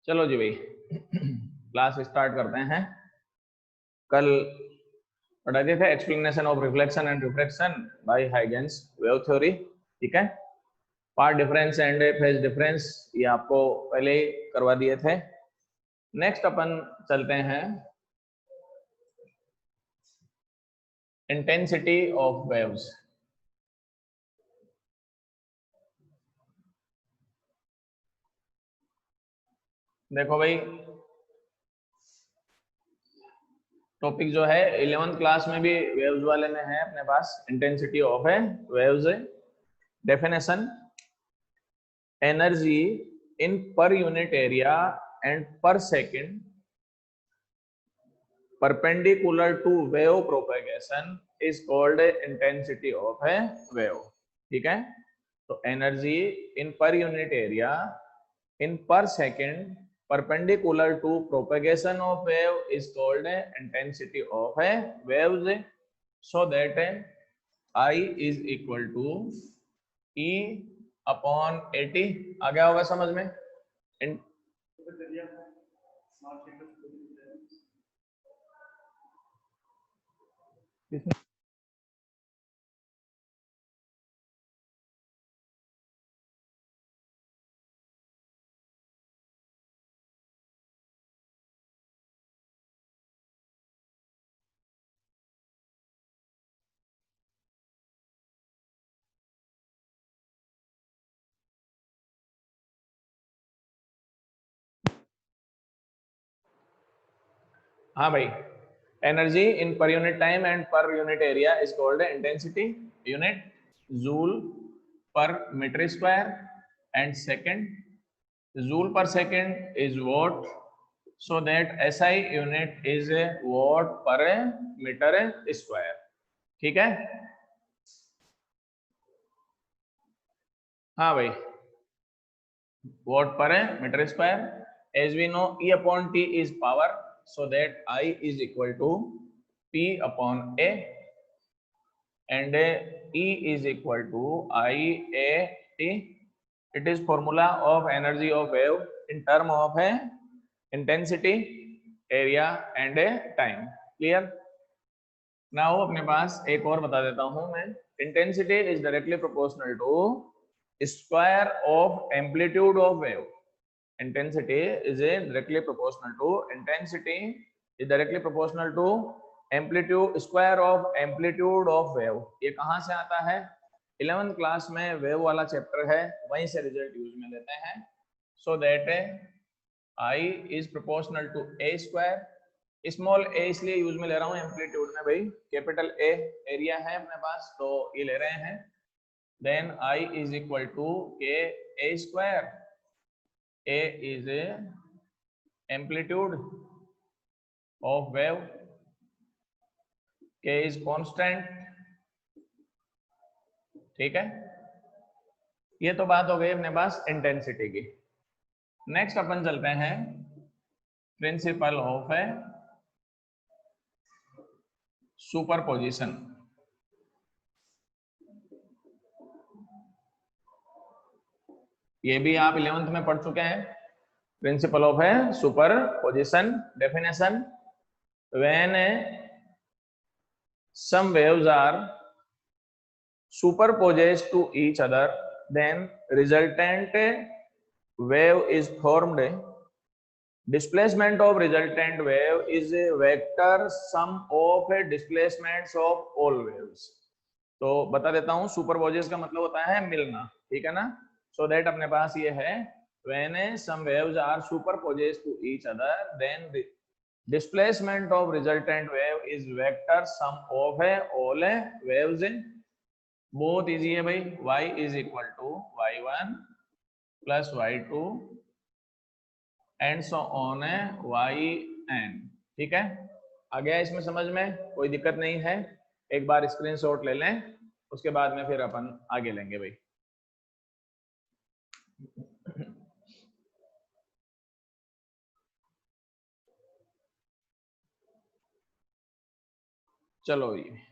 चलो जी भाई class start करते हैं। कल पढ़ाते थे explanation of reflection and refraction by Huygens wave theory. ठीक है, path difference and phase difference ये आपको पहले ही करवा दिए थे। नेक्स्ट अपन चलते हैं इंटेंसिटी ऑफ वेव्स। देखो भाई, टॉपिक जो है 11th क्लास में भी वेव्स वाले में है अपने पास, इंटेंसिटी ऑफ है waves. Definition, energy in per unit area and पर second perpendicular to wave propagation is called intensity of a wave। ठीक है, तो energy in per unit area in per second perpendicular to propagation of wave is called intensity of a waves, so that I is equal to E upon AT। आ गया होगा समझ में? हाँ भाई, energy in per unit time and per unit area is called intensity. Unit joule per metre square and second, joule per second is watt, so that SI unit is a watt per metre square. ठीक है, हाँ भाई, watt per metre square. as we know E upon T is power, so that I is equal to P upon A and E is equal to IAT। it is formula of energy of wave in term of intensity, area and time। clear? Now अपने पास एक और बता देता हूं मैं। Intensity is directly proportional to square of amplitude of wave. Intensity is directly proportional to amplitude square of amplitude of wave. ये कहां से आता है? 11th क्लास में वेव वाला चैप्टर है, वहीं से रिजल्ट यूज में लेते हैं। So that I is proportional to a square. Small a इसलिए यूज में ले रहा हूं एम्पलीट्यूड में भाई, कैपिटल ए एरिया है अपने पास तो ये ले रहे हैं। Then I is equal to k a square. A is amplitude of wave, k is constant. ठीक है, ये तो बात हो गई अपने पास इंटेंसिटी की। नेक्स्ट अपन चलते हैं प्रिंसिपल ऑफ सुपरपोजिशन। ये भी आप 11th में पढ़ चुके हैं। Principle of superposition definition, when some waves are superposed to each other, then resultant wave is formed। displacement of resultant wave is a vector sum of displacements of all waves। तो बता देता हूं, सुपरपोजेस का मतलब होता है मिलना। ठीक है ना? सो दैट अपने पास ये है, when some waves are superposed to each other, then the displacement of resultant wave is vector sum of all waves। बहुत इजी है भाई, y is equal to y1 plus y2 and so on yn। ठीक है, आ गया इसमें समझ में? कोई दिक्कत नहीं है। एक बार स्क्रीनशॉट ले लें, उसके बाद में फिर अपन आगे लेंगे भाई। चलो ये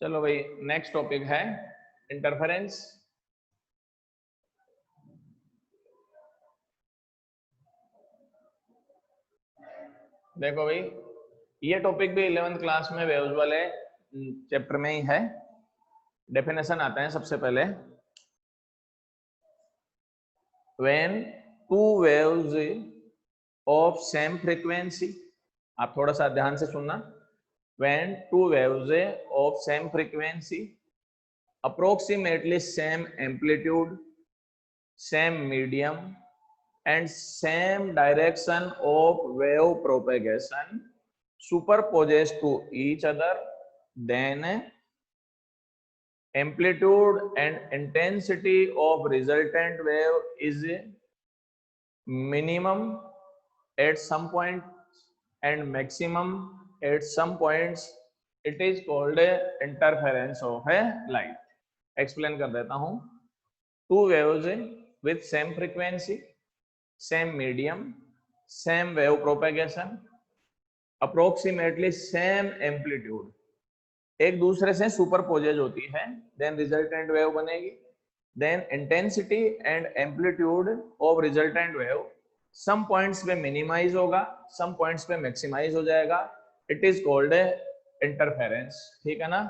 चलो भाई, नेक्स्ट टॉपिक है इंटरफेरेंस। देखो भाई, ये टॉपिक भी 11th क्लास में वेव्स वाले चैप्टर में ही है। डेफिनेशन आता है सबसे पहले, when two waves of same frequency, आप थोड़ा सा ध्यान से सुनना, when two waves of same frequency, approximately same amplitude, same medium and same direction of wave propagation superposes to each other, then amplitude and intensity of resultant wave is minimum at some point and maximum at some points. It is called interference of a light. Explain कर देता हूं। Two waves with same frequency, same medium, same wave propagation, approximately same amplitude, एक दूसरे से superposes होती है, then resultant wave बनेगी। Then intensity and amplitude of resultant wave some points पे मिनिमाइज होगा, सम पॉइंट्स पे मैक्सिमाइज हो जाएगा। It is called interference. ठीक है ना।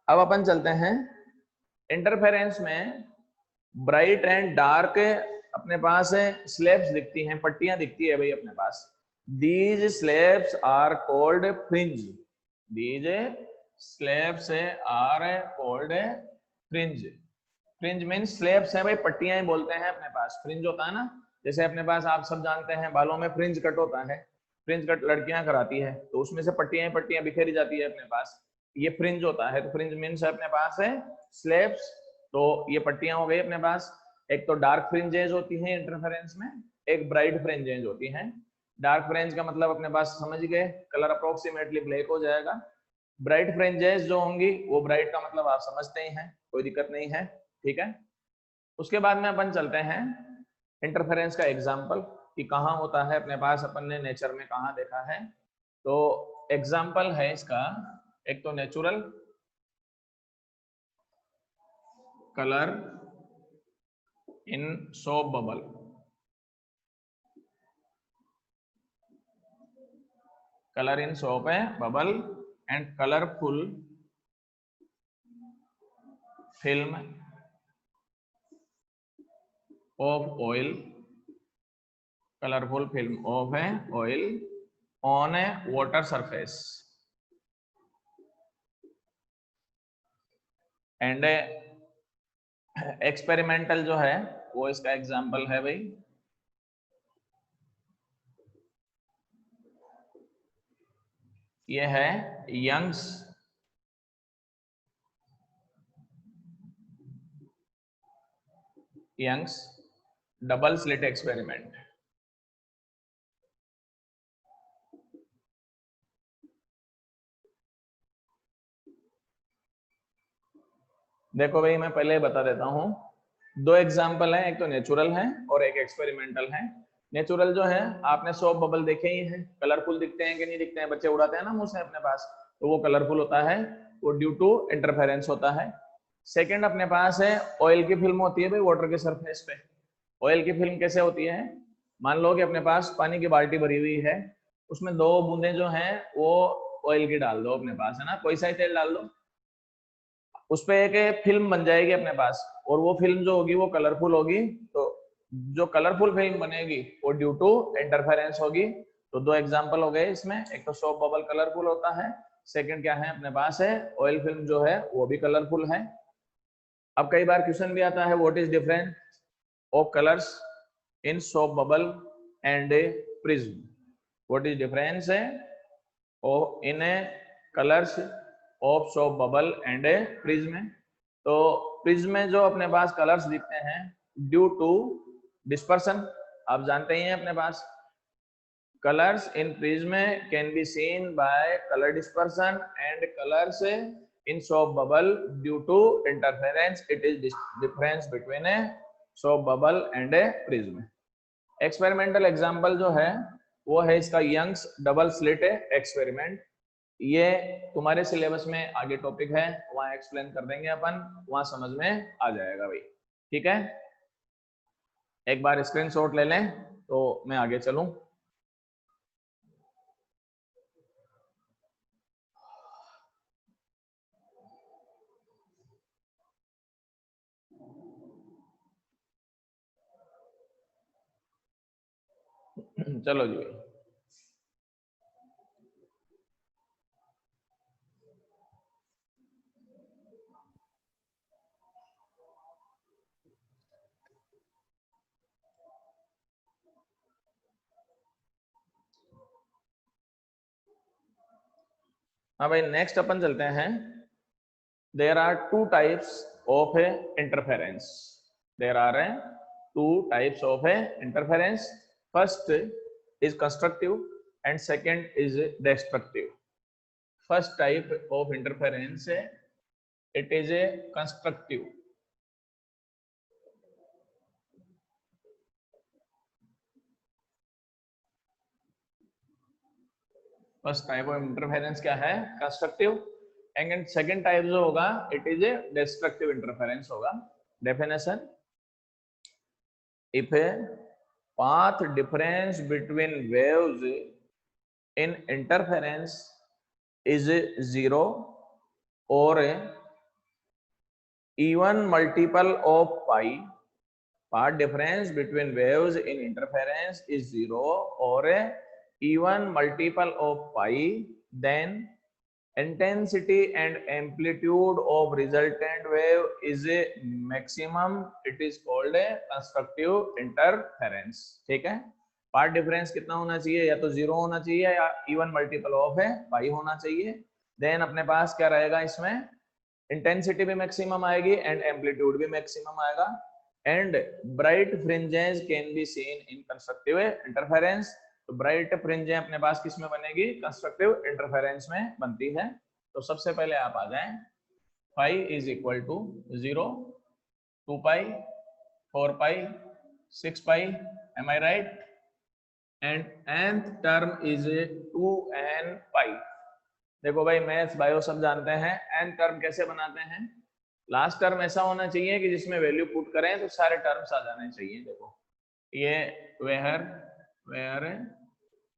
अब अपन चलते हैं इंटरफेरेंस में। ब्राइट एंड डार्क अपने पास स्लैब्स दिखती हैं, पट्टियां दिखती है भाई अपने पास। These slabs are called fringe. These slabs are called fringe. Fringe means slabs है भाई, पट्टियां ही बोलते हैं अपने पास। फ्रिंज होता है ना, जैसे अपने पास आप सब जानते हैं बालों में फ्रिंज कट होता है, फ्रिंज कट लड़कियां कराती है, तो उसमें से पट्टियां पट्टियां बिखेरी जाती है अपने पास, ये फ्रिंज होता है। तो फ्रिंज मीन्स अपने पास है स्लैब्स। तो ये पट्टियां हो गई अपने पास। एक तो डार्क फ्रिंजेज होती हैं इंटरफेरेंस में, एक ब्राइट फ्रिंजेज होती हैं। डार्क फ्रिंज का मतलब अपने पास समझ गए, कलर अप्रोक्सीमेटली ब्लैक हो जाएगा। ब्राइट फ्रिंजेस जो होंगी वो ब्राइट का मतलब आप समझते ही हैं, कोई दिक्कत नहीं है। ठीक है। उसके बाद में अपन चलते हैं इंटरफेरेंस का एग्जाम्पल कि कहाँ होता है अपने पास, अपन ने नेचर में कहाँ देखा है। तो एग्जाम्पल है इसका, एक तो natural colour in soap bubble. Colour in soap है bubble and colourful film of oil, colourful film of है oil on a water surface and experimental जो है वो इसका एग्जाम्पल है भाई। ये है यंग्स डबल स्लिट एक्सपेरिमेंट। देखो भाई, मैं पहले बता देता हूं, दो एग्जाम्पल हैं, एक तो नेचुरल है और एक एक्सपेरिमेंटल है। नेचुरल जो है, आपने सोप बबल देखे ही हैं, कलरफुल दिखते हैं कि नहीं दिखते हैं, बच्चे उड़ाते हैं ना मुंह से अपने पास, तो वो कलरफुल होता है, वो ड्यू टू इंटरफेरेंस होता है। सेकंड अपने पास है ऑयल की फिल्म होती है भाई वाटर के सरफेस पे। ऑयल की फिल्म कैसे होती है, मान लो कि अपने पास पानी की बाल्टी भरी हुई है, उसमें दो बूंदे जो हैं वो ऑयल की डाल दो अपने पास, है ना, कोई सा ही तेल डाल दो, उस पर एक फिल्म बन जाएगी अपने पास, और वो फिल्म जो होगी वो कलरफुल होगी। तो जो कलरफुल फिल्म बनेगी वो ड्यू टू इंटरफेरेंस होगी। तो दो एग्जांपल हो गए इसमें, एक तो सोप बबल कलरफुल होता है, सेकंड क्या है अपने पास है ऑयल फिल्म जो है वो भी कलरफुल है। अब कई बार क्वेश्चन भी आता है, what is difference of colours in soap bubble and a prism. What is difference है in a colours of soap bubble and a prism. तो प्रिज्म में जो अपने पास कलर्स दिखते हैं ड्यू टू डिस्पर्सन, आप जानते ही हैं अपने पास colors in prism can be seen by color dispersion and colors in soap bubble due to interference. It is difference between a soap bubble and a prism. Experimental example जो है वो है इसका Young's double slit experiment. ये तुम्हारे syllabus में आगे topic है, वहां एक्सप्लेन कर देंगे अपन, वहां समझ में आ जाएगा भाई। ठीक है, एक बार स्क्रीनशॉट ले लें तो मैं आगे चलूं। चलो जी भाई, हाँ भाई नेक्स्ट अपन चलते हैं। There are two types of a interference. There are two types of a interference. First is constructive and second is destructive. First type of interference, it is a constructive. First type of interference क्या है? Constructive. And second type जो होगा it is a destructive interference होगा। Definition, if a path difference between waves in interference is zero or even multiple of pi, path difference between waves in interference is zero or even multiple of pi, then intensity and amplitude of resultant wave is a maximum. It is called a constructive interference. ठीक है, path difference कितना होना चाहिए? या तो zero होना चाहिए या इवन मल्टीपल ऑफ है पाई होना चाहिए। देन अपने पास क्या रहेगा इसमें? इंटेंसिटी भी मैक्सिमम आएगी एंड एम्पलीट्यूड भी मैक्सिमम आएगा। And bright fringes can be seen in constructive interference. तो ब्राइट फ्रिंजें अपने पास किस में बनेगी? कंस्ट्रक्टिव इंटरफेरेंस में बनती है। तो सबसे पहले आप आ जाएं, phi is equal to 0, 2 pi, 4 pi, 6 pi, M I right? And nth term is 2n pi. देखो भाई मैथ्स बायो सब जानते हैं, n टर्म कैसे बनाते हैं? लास्ट टर्म ऐसा होना चाहिए कि जिसमें वैल्यू पुट करें तो सारे टर्म्स आ जाने चाहिए। देखो ये where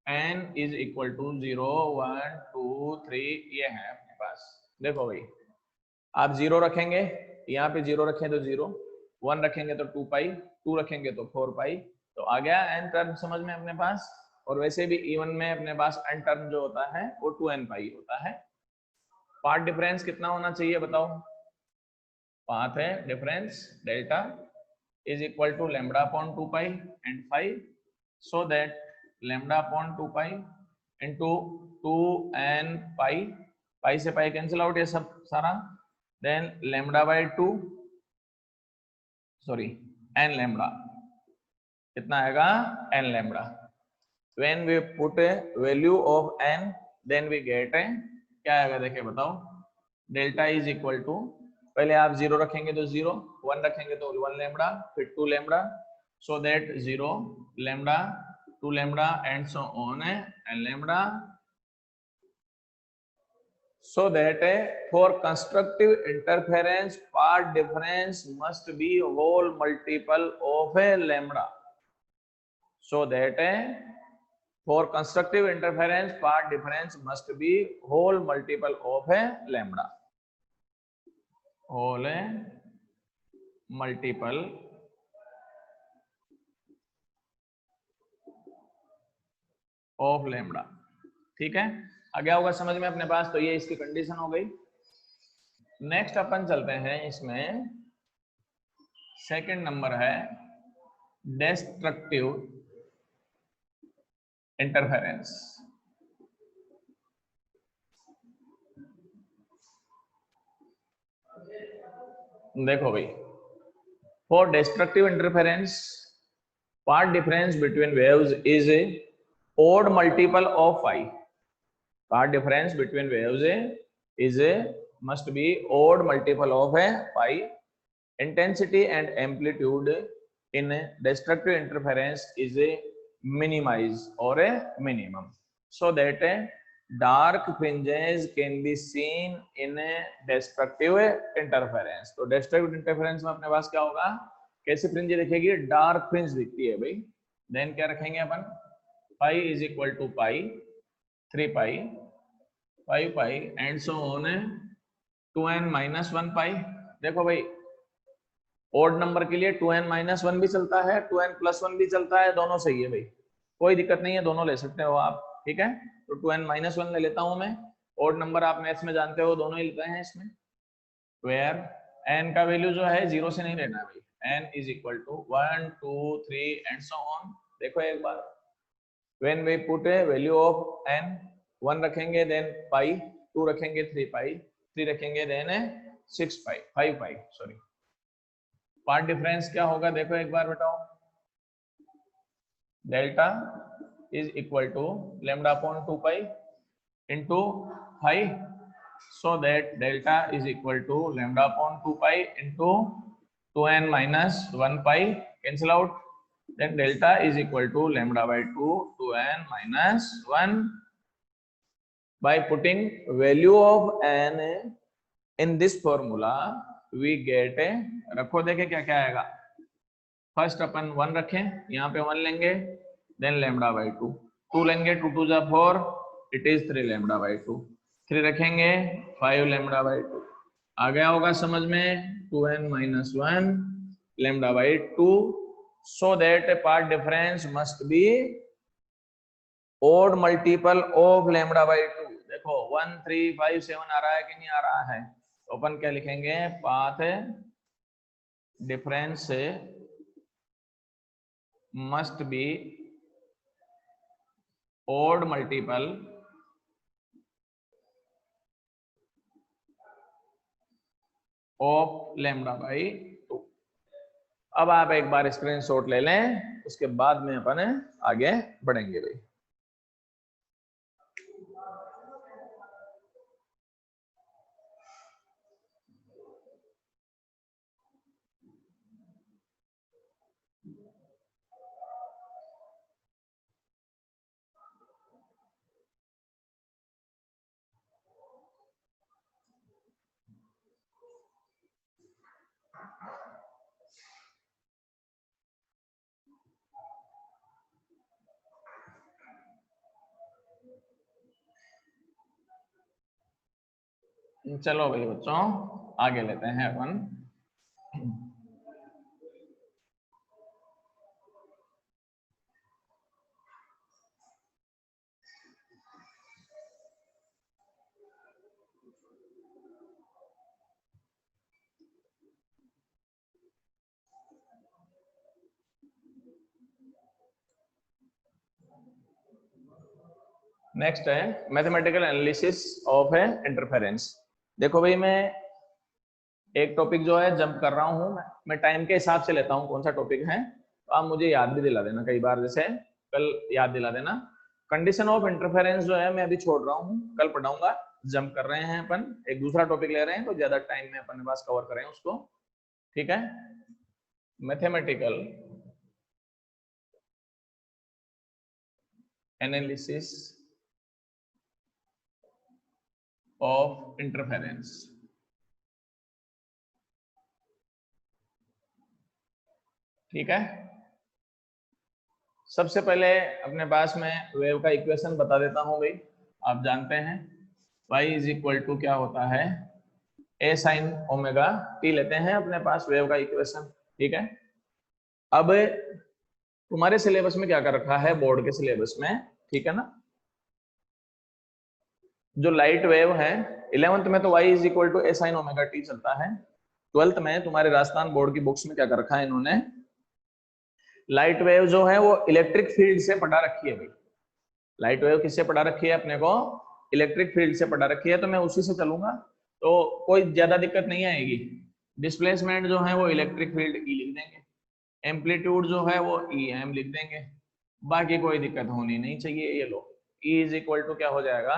n is equal to 0, 1, 2, 3 ये है अपने पास। देखो भाई आप 0 रखेंगे, यहाँ पे 0 रखें तो 0, 1 रखेंगे तो 2 पाई, 2 रखेंगे तो 4 पाई। तो आ गया n टर्म समझ में अपने पास। और वैसे भी इवन में अपने पास n टर्म जो होता है वो 2n पाई होता है। पाथ डिफरेंस कितना होना चाहिए बताओ? पाथ है difference delta is equal to lambda upon 2 pi and 5, so that lambda upon 2 pi into 2n pi, pi से पाई कैंसिल आउट ये सब सारा, then lambda by 2, sorry n lambda, कितना आएगा? n lambda. When we put a value of n, then we get a क्या आएगा? देखिए बताओ, डेल्टा इज इक्वल टू, पहले आप 0 रखेंगे तो 0, 1 रखेंगे तो 1 लैम्डा, फिर 2 lambda, so that 0 lambda, 2 lambda and so on है n lambda, so that for constructive interference path difference must be whole multiple of a lambda, so that for constructive interference path difference must be whole multiple of a lambda, whole multiple of lambda। ठीक है, आ गया होगा समझ में अपने पास। तो ये इसकी कंडीशन हो गई। नेक्स्ट अपन चलते हैं, इसमें सेकंड नंबर है डिस्ट्रक्टिव इंटरफेरेंस। देखो भाई, for destructive interference path difference between waves is a odd multiple of pi. Path difference between waves is a must be odd multiple of a pi. Intensity and amplitude in destructive interference is a minimize or a minimum, so that dark fringes can be seen in a destructive interference। तो destructive interference में अपने पास क्या होगा, कैसी fringe दिखेगी, dark fringe दिखती है भाई। देन क्या रखेंगे अपन, pi is equal to pi, 3 pi, 5 pi and so on 2n-1 pi. देखो भाई ओड नंबर के लिए 2n-1 भी चलता है, 2n+1 भी चलता है, दोनों सही है भाई, कोई दिक्कत नहीं है, दोनों ले सकते हो आप, ठीक है। तो 2n-1 ले लेता हूं मैं। ओड नंबर आप मैथ्स में जानते हो दोनों ही लेते हैं इसमें, वेयर n का वैल्यू जो है 0 से नहीं लेना है भाई, n is equal to 1 2 3 and so on. देखो एक बार, when we put a value of n, 1 रखेंगे देन पाई, 2 रखेंगे 3 पाई, 3 रखेंगे then 6 pi, 5 pi sorry. Path difference क्या होगा देखो एक बार बताओ, delta is equal to lambda upon 2 pi into 5, so that delta is equal to lambda upon 2 pi into 2n-1 pi, cancel out, then delta is equal to lambda by 2 2n-1 by putting value of n in this formula we get a, रखो देखे क्या क्या आएगा, first अपन 1 रखें, यहाँ पे 1 लेंगे, then lambda by 2, 2 लेंगे, 2 2 जा 4, इट इज 3 लैम्डा बाई 2, 3 रखेंगे 5 लैम्डा बाई 2, आ गया होगा समझ में, 2n-1 lambda by 2, so that a path difference must be odd multiple of lambda by 2। देखो 1 3 5 7 आ रहा है कि नहीं आ रहा है, तो अपन क्या लिखेंगे, path difference must be odd multiple of lambda by 2। अब आप एक बार स्क्रीनशॉट ले लें, उसके बाद में अपन आगे बढ़ेंगे भाई। चलो भाई बच्चों आगे लेते हैं अपन। नेक्स्ट है mathematical analysis of a interference. देखो भाई मैं एक टॉपिक जो है जंप कर रहा हूँ, मैं टाइम के हिसाब से लेता हूँ कौन सा टॉपिक है, तो आप मुझे याद भी दिला देना कई बार, जैसे कल याद दिला देना। कंडीशन ऑफ इंटरफेरेंस जो है मैं अभी छोड़ रहा हूँ, कल पढ़ाऊंगा, जंप कर रहे हैं अपन, एक दूसरा टॉपिक ले रहे हैं तो ज्यादा टाइम में अपने पास कवर करें उसको, ठीक है। मैथमेटिकल एनालिसिस ऑफ इंटरफेरेंस, ठीक है। सबसे पहले अपने पास में वेव का इक्वेशन बता देता हूं भाई, आप जानते हैं y इज इक्वल टू क्या होता है, a sin ओमेगा t लेते हैं अपने पास वेव का इक्वेशन, ठीक है। अब तुम्हारे सिलेबस में क्या कर रखा है, बोर्ड के सिलेबस में, ठीक है ना, जो लाइट वेव है 11th में तो y is equal to a sin omega t चलता है, 12th में तुम्हारे राजस्थान बोर्ड की बुक्स में क्या कर रखा है इन्होंने, लाइट वेव जो है वो इलेक्ट्रिक फील्ड से पढ़ा रखी है भाई। लाइट वेव किससे पढ़ा रखी है अपने को, इलेक्ट्रिक फील्ड से पढ़ा रखी है, तो मैं उसी से चलूंगा तो कोई ज्यादा दिक्कत नहीं आएगी। डिस्प्लेसमेंट जो है वो इलेक्ट्रिक फील्ड ई लिख देंगे, एम्पलीट्यूड जो है वो ई एम लिख देंगे, बाकी कोई दिक्कत होनी नहीं चाहिए। ये लो ई इज इक्वल टू क्या हो जाएगा,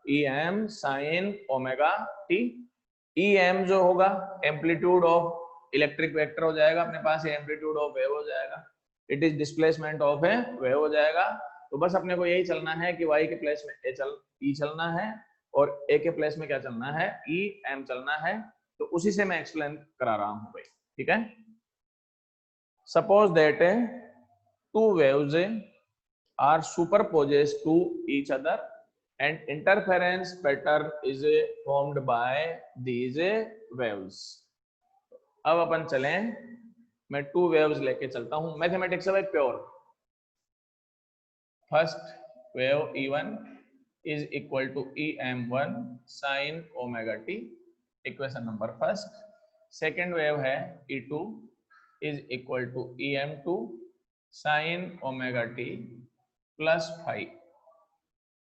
E M sine omega T, E M जो होगा एम्पलीट्यूड ऑफ इलेक्ट्रिक वेक्टर हो जाएगा अपने पास, एम्पलीट्यूड ऑफ वेव हो जाएगा, it is displacement of A wave हो जाएगा, तो बस अपने को यही चलना है कि y के प्लेस में e चलना है और a के प्लेस में क्या चलना है, e m चलना है। तो उसी से मैं एक्सप्लेन करा रहा हूं भाई, ठीक है। Suppose that two waves are superposed to each other and interference pattern is formed by these waves। अब अपन चलें, मैं टू वेव्स लेके चलता हूं, मैथमेटिक्स है भाई pure. First wave E1 is equal to EM1 sin omega t, equation number first. Second wave है E2 is equal to EM2 sin omega t plus 5।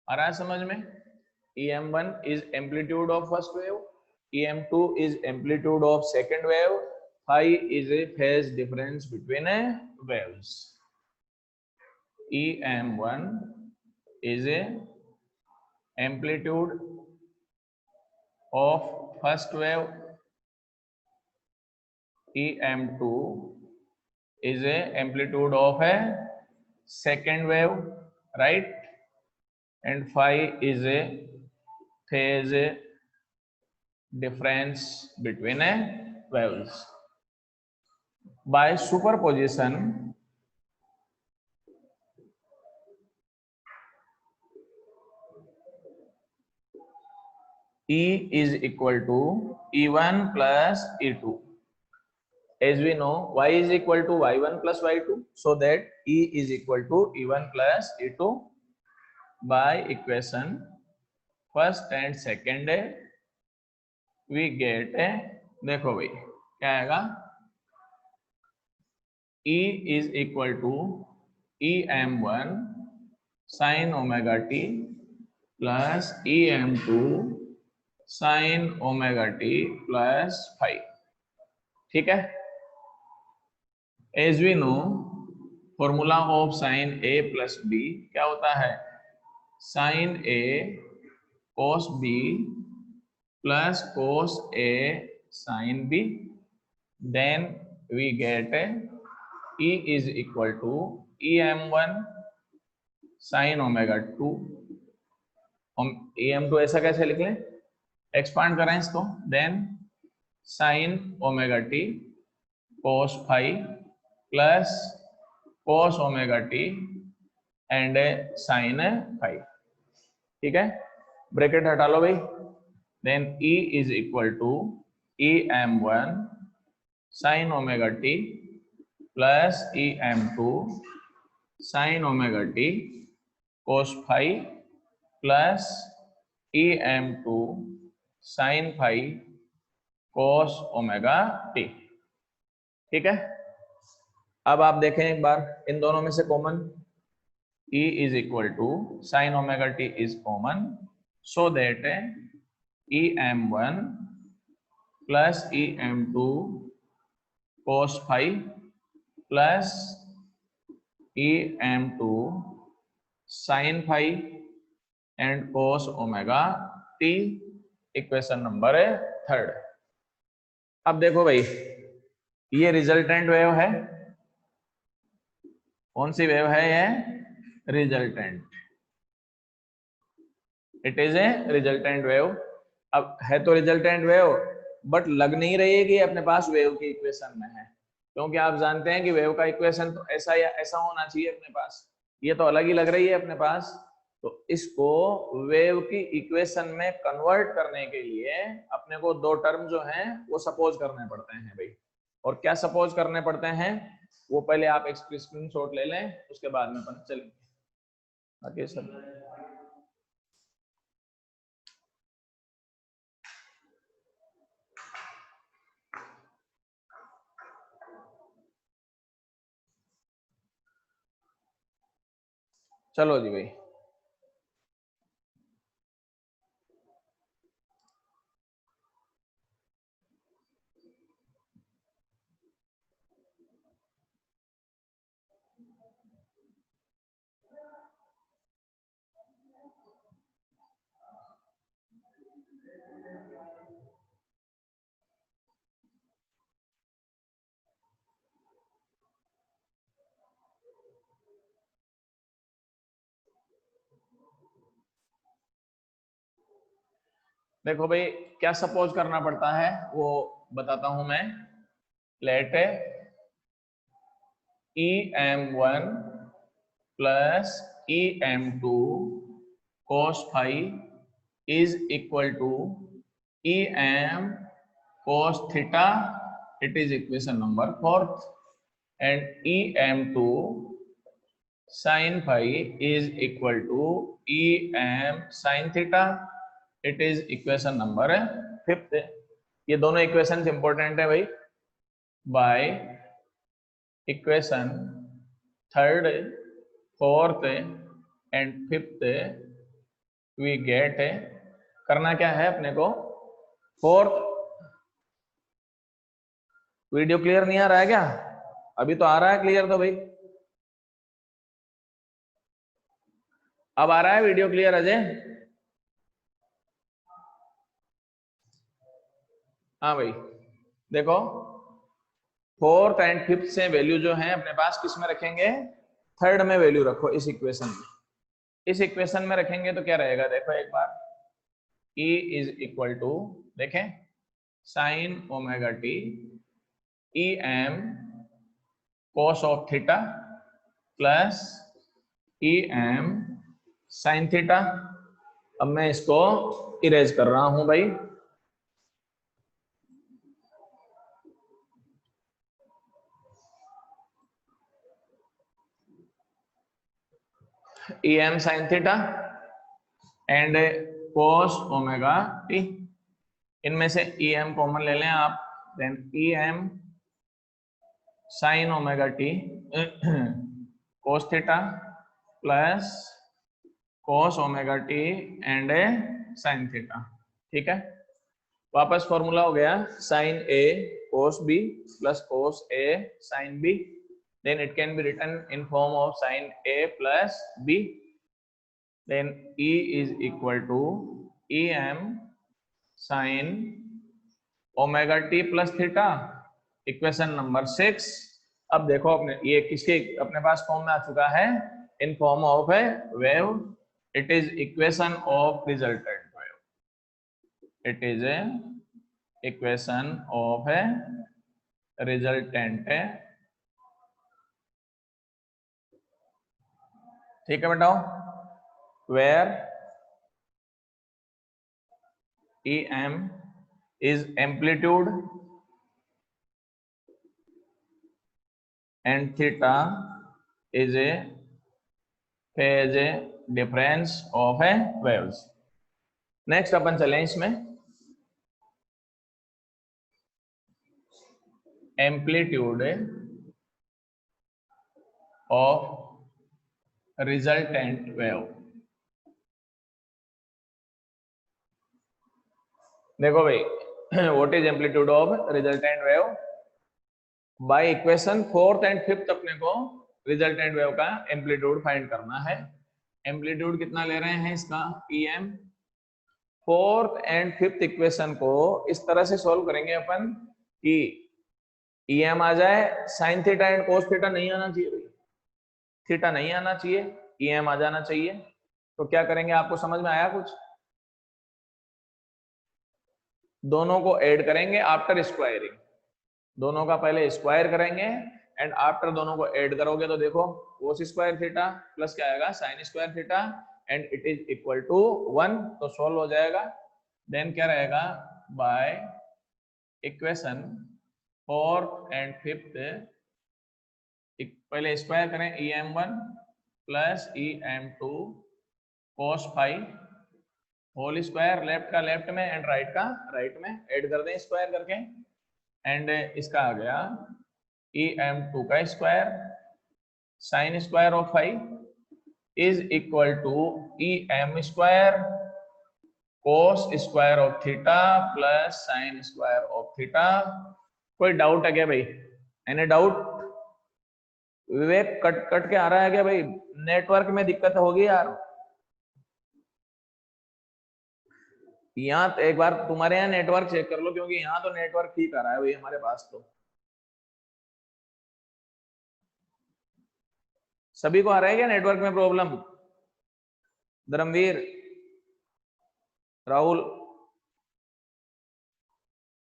आ रहा है समझ में? EM1 is amplitude of first wave, EM2 is amplitude of second wave, phi is a phase difference between waves। EM1 is a amplitude of first wave, EM2 is a amplitude of a second wave, right? And phi is a phase difference between waves। By superposition, E is equal to E1 plus E2। As we know, y is equal to y1 plus y2, so that E is equal to E1 plus E2 by equation first and second we get देखो भाई क्या आएगा, E is equal to EM1 sin omega t plus EM2 sin omega t plus 5, ठीक है। As we know, formula of sine a plus b क्या होता है, sine a cos b plus cos a sin b। Then we get E is equal to EM1 sin omega 2। हम EM2 ऐसा कैसे लिख लें, एक्सपांड करें इसको, then sin omega t cos 5 plus cos omega t and sin 5, ठीक है। Bracket हटा लो भाई, then E is equal to EM1 sin omega t plus EM2 sin omega t cos 5 plus EM2 sin 5 cos omega t, ठीक है। अब आप देखें एक बार इन दोनों में से common, E is equal to sin omega t is common, so that EM1 plus EM2 cos 5 plus EM2 sin 5 and cos omega t, equation number third. अब देखो भाई, ये रिजल्टेंट वेव है, कौन सी वेव है ये, resultant, it is A resultant wave. अब है तो रिजल्टेंट वेव, बट लग नहीं रही है कि अपने पास वेव की इक्वेशन में है, क्योंकि आप जानते हैं कि वेव का इक्वेशन तो ऐसा या ऐसा होना चाहिए अपने पास, ये तो अलग ही लग रही है अपने पास। तो इसको वेव की इक्वेशन में कन्वर्ट करने के लिए अपने को दो टर्म जो हैं वो सपोज करने पड़ते हैं भाई। और क्या सपोज करने पड़ते हैं वो पहले आप एक स्क्रीनशॉट ले लें, उसके बाद में अपन चलेंगे आगे सब। चलो जी भाई। देखो भाई क्या सपोज करना पड़ता है वो बताता हूं मैं। Let em1 plus em2 cos phi is equal to em cos theta. It is equation number 4th. And em2 sin phi is equal to em sin theta. It is equation number 5th. ये दोनों equations important है भाई। By equation 3rd, 4th and 5th we get, करना क्या है अपने को, 4th। Video clear नहीं आ रहा है क्या? अभी तो आ रहा है क्लियर तो भाई। अब आ रहा है वीडियो क्लियर अजय? हाँ भाई देखो 4th एंड 5th से वैल्यू जो है अपने पास किस में रखेंगे, 3rd में वैल्यू रखो इस इक्वेशन में। इस इक्वेशन में रखेंगे तो क्या रहेगा देखो एक बार, E इज इक्वल टू, देखें, sine omega T E M cos of theta plus E M sine theta. अब मैं इसको इरेज कर रहा हूं भाई। E M sine theta and cos omega T. इनमें से ई एम कॉमन ले लें आप, then E M sine omega T cos theta plus cos omega T and sine theta. ठीक है, वापस फॉर्मूला हो गया sine A cos B plus cos A sine B. Then it can be written in form of sine A plus B. Then E is equal to em sin omega T plus theta, equation number 6। अब देखो अपने ये किसके अपने पास form में आ चुका है, इन form of A wave. It is equation of resultant wave. It is A equation of A resultant. ठीक है बेटाओ, where em is amplitude and theta is a phase difference of a waves। Next अपन चलें इसमें, amplitude of resultant wave. देखो भाई what is amplitude of resultant wave, by equation 4th and 5th अपने को resultant wave का amplitude find करना है। एम्पलीट्यूड कितना ले रहे हैं इसका, em। 4th and 5th equation को इस तरह से सॉल्व करेंगे अपन कि em आ जाए, sign theta and cos theta नहीं आना चाहिए भाई, थीटा नहीं आना चाहिए, em आ जाना चाहिए। तो क्या करेंगे, आपको समझ में आया कुछ? दोनों को ऐड करेंगे आफ्टर स्क्वायरिंग, दोनों का पहले स्क्वायर करेंगे एंड आफ्टर दोनों को ऐड करोगे तो देखो कोस स्क्वायर थीटा प्लस क्या आएगा sine square theta and it is equal to 1। तो सॉल्व हो जाएगा। देन क्या रहेगा, bye equation 4th and 5th पहले स्क्वायर करें, em1 plus em2 cos phi whole square, left का लेफ्ट में एंड राइट का राइट में, ऐड कर दें स्क्वायर करके एंड इसका आ गया em2 का square sine square of phi is equal to em square cos square of theta plus sine square of theta. कोई डाउट है क्या भाई? Any doubt? Vivek cut cut के आ रहा है क्या भाई? नेटवर्क में दिक्कत होगी यार। यहाँ एक बार तुम्हारे यहाँ नेटवर्क चेक कर लो, क्योंकि यहाँ तो नेटवर्क ठीक आ रहा है भाई हमारे पास तो। सभी को आ रहा है क्या नेटवर्क में प्रॉब्लम? धर्मवीर, राहुल,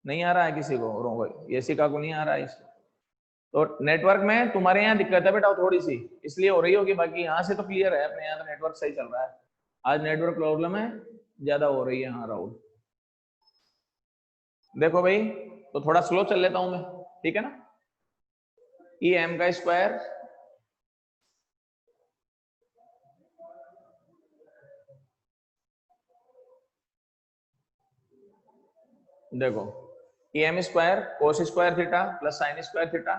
नहीं आ रहा है किसी को, यशिका को नहीं आ रहा है इसको। तो नेटवर्क में तुम्हारे यहाँ दिक्कत है बेटा थोड़ी सी, इसलिए हो रही होगी, बाकी यहाँ से तो क्लियर है, अपने यहाँ तो नेटवर्क सही चल रहा है। आज नेटवर्क प्रॉब्लम है, ज्यादा हो रही है। हाँ राहुल, देखो भाई, तो थोड़ा स्लो चल लेता हूं मैं, ठीक है ना। ई एम का स्क्वायर देखो, E M square cos square theta plus sine square theta,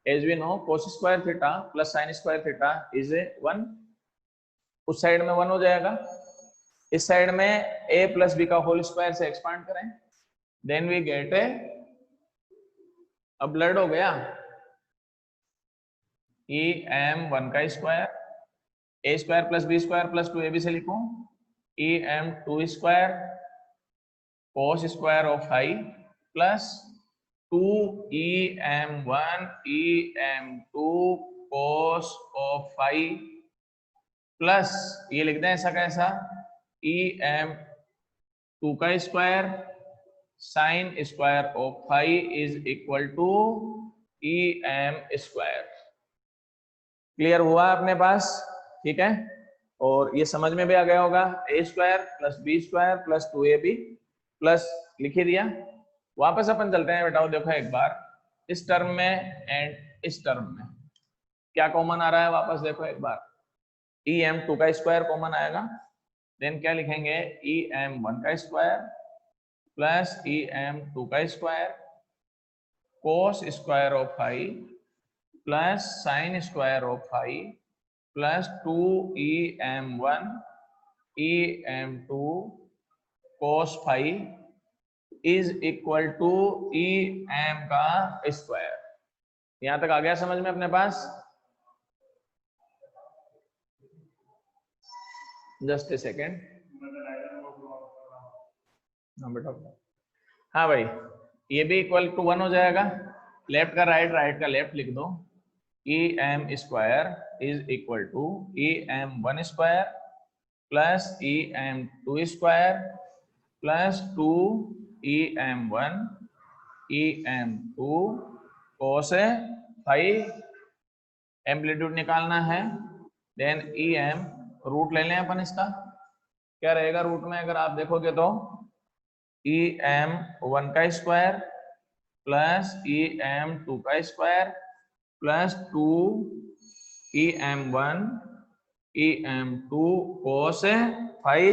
as we know cos square theta plus sine square theta is 1। उस साइड में 1 हो जाएगा, इस साइड में a प्लस बी का होल स्क्वायर से एक्सपांड करें, देन वी गेट ए, अब ब्लड हो गया, ई एम 1 का square, a square plus b square plus 2ab से लिखूं, e M 2 square cos square of I plus 2em1 em2 cos of I plus ये लिख दें ऐसा कैसा, em2 का square sine square of phi is equal to em square. Clear हुआ अपने पास, ठीक है। और ये समझ में भी आ गया होगा, a square plus b square plus 2ab plus लिख ही दिया। वापस अपन चलते हैं बेटाओ, देखो एक बार इस टर्म में एंड इस टर्म में क्या कॉमन आ रहा है, वापस देखो एक बार, em2 का स्क्वायर कॉमन आएगा, देन क्या लिखेंगे, em1 का स्क्वायर प्लस em2 का square cos square of I plus sine square of I plus 2em1 em2 cos phi is equal to em का स्क्वायर। यहां तक आ गया समझ में अपने पास? जस्ट ए सेकेंड, हाँ बेटा, हाँ भाई, ये भी इक्वल टू 1 हो जाएगा, लेफ्ट का राइट, राइट का लेफ्ट लिख दो, E M square is equal to E M 1 square plus E M 2 square plus 2 E M 1 E M 2 cos phi, amplitude निकालना है, देन ई एम रूट ले लें अपन इसका, क्या रहेगा रूट में अगर आप देखोगे तो ई एम 1 का स्क्वायर प्लस ई एम 2 का square plus 2 E M 1 E M 2 cos phi,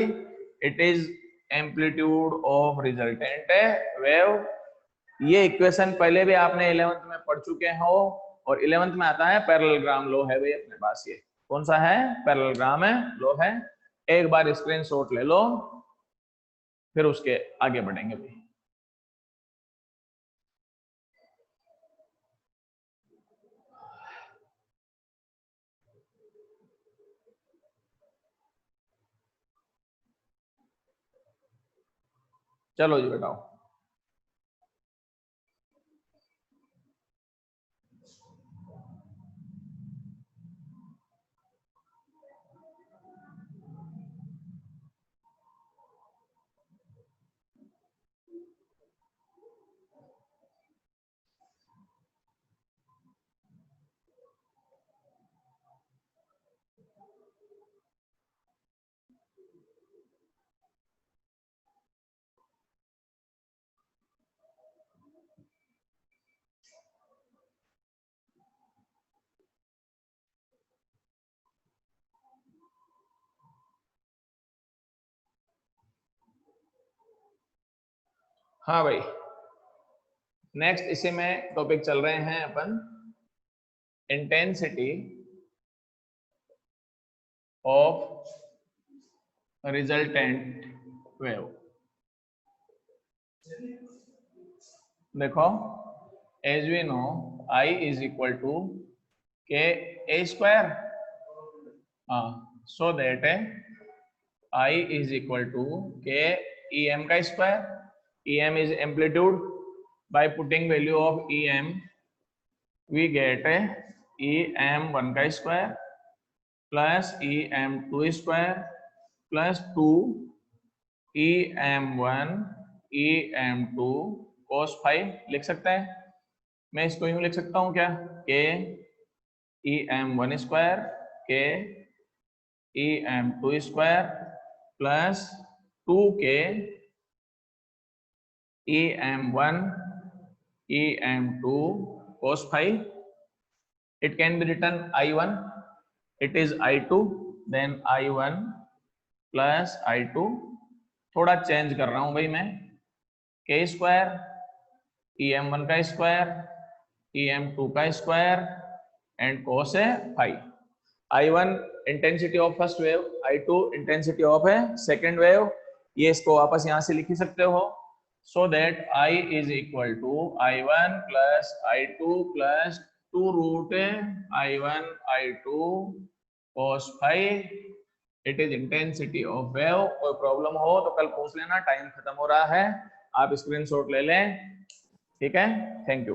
it is amplitude of resultant wave. ये इक्वेशन पहले भी आपने 11th में पढ़ चुके हो, और 11th में आता है पैरेललोग्राम लॉ है भाई अपने पास, ये कौन सा है, पैरेललोग्राम है लॉ है। एक बार स्क्रीनशॉट ले लो, फिर उसके आगे बढ़ेंगे भाई। चलो जी बताओ, हाँ भाई, नेक्स्ट इसी में टॉपिक चल रहे हैं अपन, इंटेंसिटी ऑफ रिजल्टेंट वेव। देखो, as we know I is equal to k a square, so that I is equal to k e m का square, e m is amplitude, by putting value of e m we get e M 1 का square plus E M 2 square plus 2 E M 1 E M 2 cos phi लिख सकते हैं। मैं इसको यूं लिख सकता हूं क्या, k em1 square k em2 square plus 2k em1 em2 cos phi. It can be written I1, it is I2, then I1 plus I2, थोड़ा चेंज कर रहा हूं भाई मैं, k स्क्वायर em1 का स्क्वायर em2 का स्क्वायर एंड cos है phi. I1 intensity of first wave, I2 intensity of है सेकेंड वेव, ये इसको वापस यहां से लिख ही सकते हो, so that I is equal to I1 plus I2 plus 2 root I1 I2 cos phi. It is intensity of wave. कोई प्रॉब्लम हो तो कल पूछ लेना, टाइम खत्म हो रहा है, आप स्क्रीनशॉट ले लें, ठीक है। Thank you.